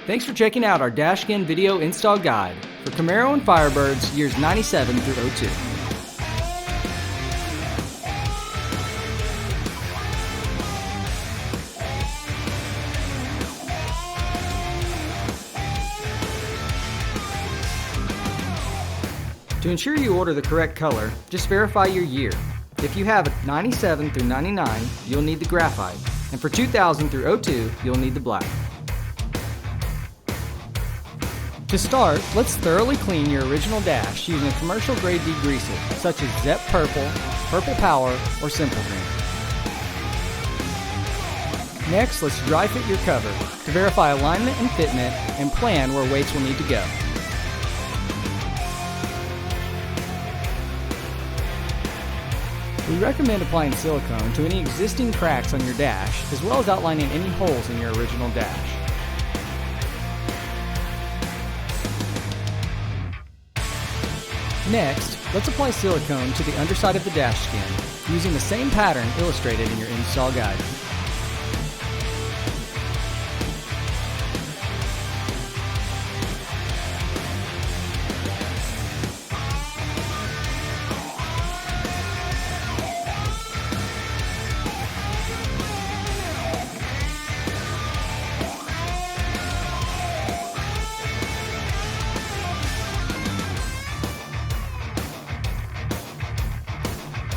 Thanks for checking out our DashSkin video install guide for Camaro and Firebirds years 97 through 02. To ensure you order the correct color, just verify your year. If you have 97 through 99, you'll need the graphite, and for 2000 through 02, you'll need the black. To start, let's thoroughly clean your original dash using a commercial grade degreaser such as Zep Purple, Purple Power, or Simple Green. Next, let's dry fit your cover to verify alignment and fitment and plan where weights will need to go. We recommend applying silicone to any existing cracks on your dash, as well as outlining any holes in your original dash. Next, let's apply silicone to the underside of the dash skin, using the same pattern illustrated in your install guide.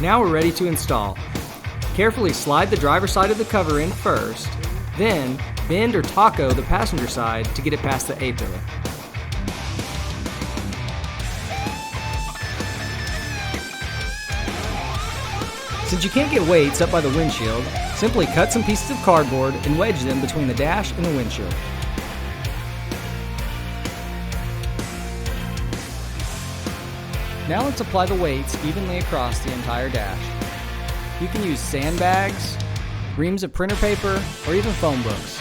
Now we're ready to install. Carefully slide the driver's side of the cover in first, then bend or taco the passenger side to get it past the A-pillar. Since you can't get weights up by the windshield, simply cut some pieces of cardboard and wedge them between the dash and the windshield. Now let's apply the weights evenly across the entire dash. You can use sandbags, reams of printer paper, or even phone books.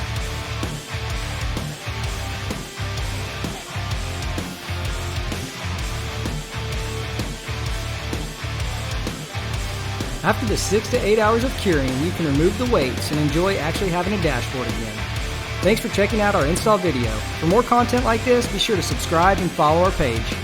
After the 6 to 8 hours of curing, you can remove the weights and enjoy actually having a dashboard again. Thanks for checking out our install video. For more content like this, be sure to subscribe and follow our page.